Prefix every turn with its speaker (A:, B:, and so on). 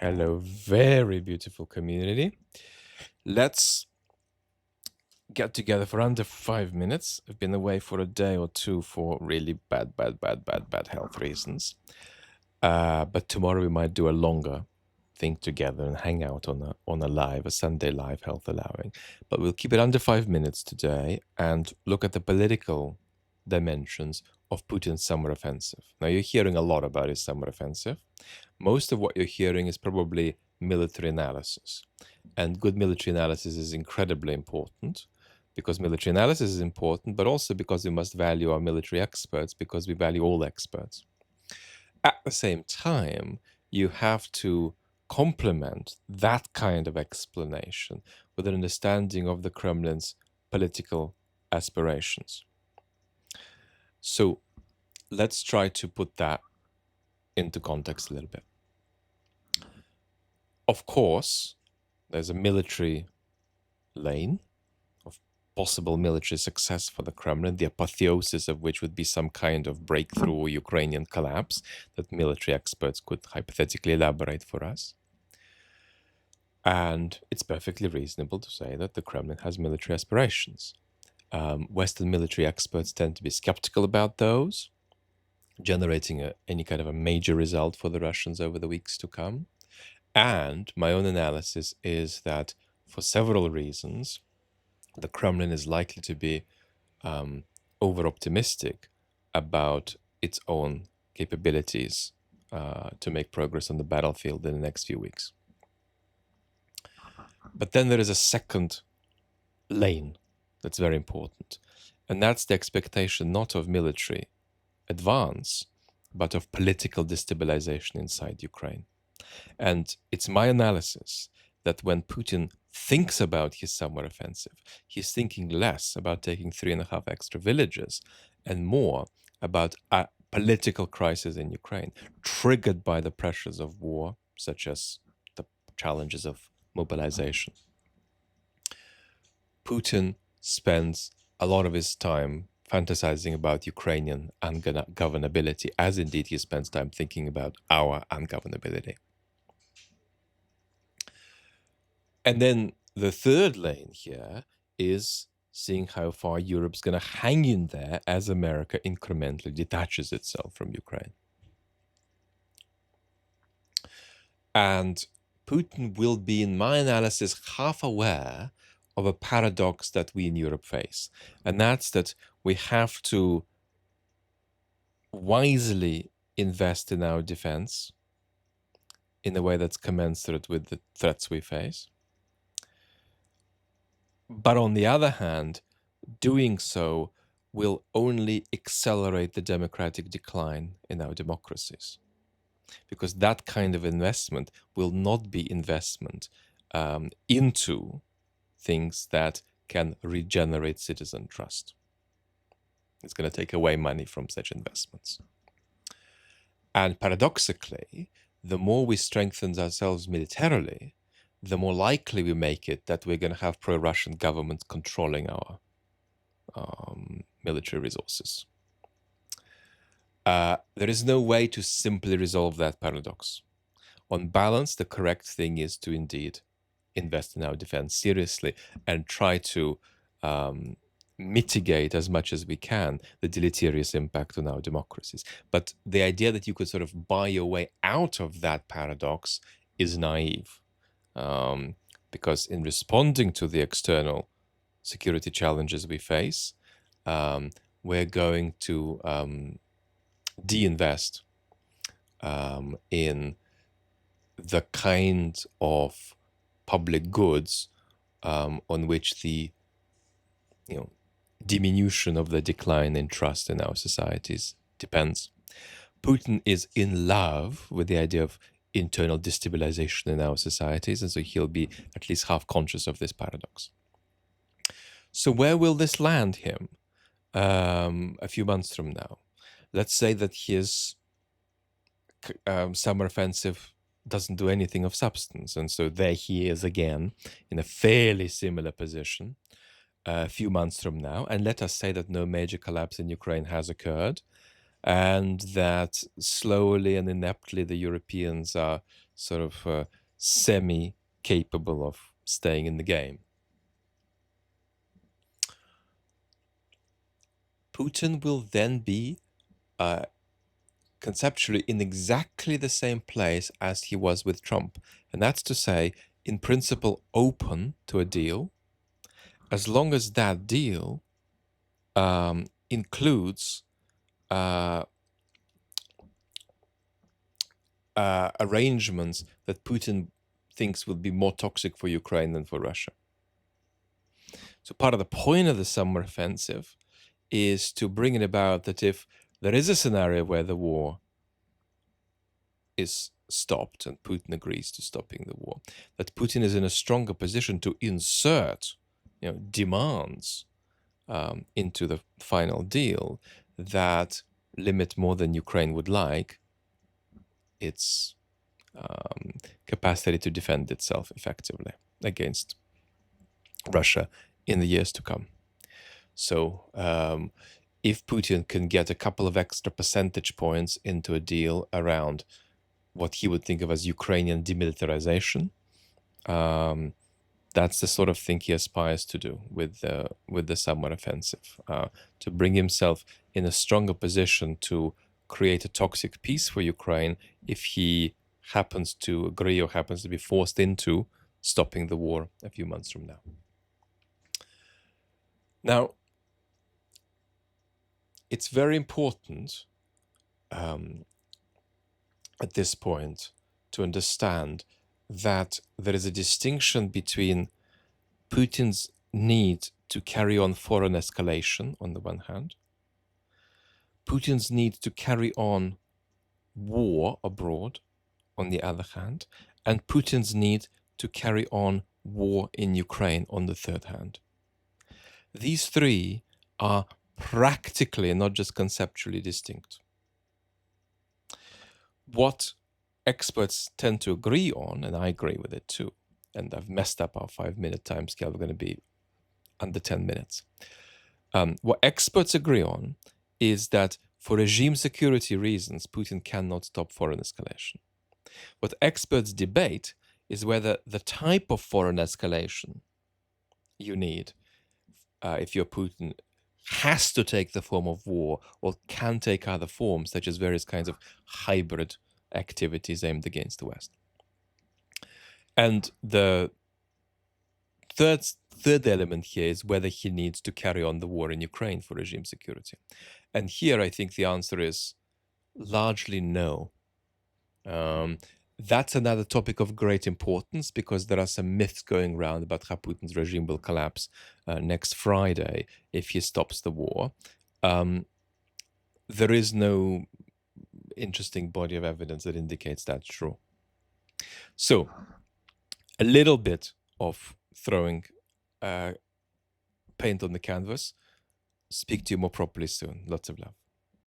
A: Hello, very beautiful community. Let's get together for under 5 minutes. I've been away for a day or two for really bad health reasons. But tomorrow we might do a longer thing together and hang out on a Sunday live, health allowing. But we'll keep it under 5 minutes today and look at the political dimensions of Putin's summer offensive. Now, you're hearing a lot about his summer offensive. Most of what you're hearing is probably military analysis. And good military analysis is incredibly important because military analysis is important, but also because we must value our military experts because we value all experts. At the same time, you have to complement that kind of explanation with an understanding of the Kremlin's political aspirations. So let's try to put that into context a little bit. Of course, there's a military lane of possible military success for the Kremlin, the apotheosis of which would be some kind of breakthrough or Ukrainian collapse that military experts could hypothetically elaborate for us. And it's perfectly reasonable to say that the Kremlin has military aspirations. Western military experts tend to be skeptical about those, generating any kind of a major result for the Russians over the weeks to come. And my own analysis is that for several reasons, the Kremlin is likely to be over-optimistic about its own capabilities to make progress on the battlefield in the next few weeks. But then there is a second lane that's very important, and that's the expectation not of military advance, but of political destabilization inside Ukraine. And it's my analysis that when Putin thinks about his summer offensive, he's thinking less about taking 3.5 extra villages and more about a political crisis in Ukraine, triggered by the pressures of war, such as the challenges of mobilization. Putin spends a lot of his time fantasizing about Ukrainian ungovernability, as indeed he spends time thinking about our ungovernability. And then the third lane here is seeing how far Europe's going to hang in there as America incrementally detaches itself from Ukraine. And Putin will be, in my analysis, half aware of a paradox that we in Europe face. And that's that we have to wisely invest in our defense in a way that's commensurate with the threats we face. But on the other hand, doing so will only accelerate the democratic decline in our democracies, because that kind of investment will not be investment into things that can regenerate citizen trust. It's going to take away money from such investments. And paradoxically, the more we strengthen ourselves militarily, the more likely we make it that we're going to have pro-Russian governments controlling our military resources. There is no way to simply resolve that paradox. On balance, the correct thing is to indeed invest in our defense seriously and try to mitigate as much as we can the deleterious impact on our democracies. But the idea that you could sort of buy your way out of that paradox is naive. Because in responding to the external security challenges we face, we're going to de-invest in the kind of public goods on which the diminution of the decline in trust in our societies depends. Putin is in love with the idea of internal destabilization in our societies, and so he'll be at least half conscious of this paradox. So where will this land him a few months from now? Let's say that his summer offensive doesn't do anything of substance, and so there he is again in a fairly similar position a few months from now. And let us say that no major collapse in Ukraine has occurred. and that slowly and ineptly the Europeans are sort of semi-capable of staying in the game. Putin will then be conceptually in exactly the same place as he was with Trump. And that's to say, in principle, open to a deal, as long as that deal includes arrangements that Putin thinks will be more toxic for Ukraine than for Russia. So part of the point of the summer offensive is to bring it about that if there is a scenario where the war is stopped and Putin agrees to stopping the war, that Putin is in a stronger position to insert, demands into the final deal that limit more than Ukraine would like its capacity to defend itself effectively against Russia in the years to come. So if Putin can get a couple of extra percentage points into a deal around what he would think of as Ukrainian demilitarization, that's the sort of thing he aspires to do with the summer offensive, to bring himself in a stronger position to create a toxic peace for Ukraine if he happens to agree or happens to be forced into stopping the war a few months from now. Now, it's very important at this point to understand that there is a distinction between Putin's need to carry on foreign escalation on the one hand, Putin's need to carry on war abroad on the other hand, and Putin's need to carry on war in Ukraine on the third hand. These three are practically and not just conceptually distinct. What experts tend to agree on, and I agree with it too, and I've messed up our 5-minute time scale, we're going to be under 10 minutes. What experts agree on is that for regime security reasons, Putin cannot stop foreign escalation. What experts debate is whether the type of foreign escalation you need, if you're Putin, has to take the form of war or can take other forms, such as various kinds of hybrid activities aimed against the West. And the third element here is whether he needs to carry on the war in Ukraine for regime security. And here I think the answer is largely no. That's another topic of great importance because there are some myths going around about how Putin's regime will collapse next Friday if he stops the war. There is no interesting body of evidence that indicates that's true. So, a little bit of throwing paint on the canvas. Speak to you more properly soon. Lots of love.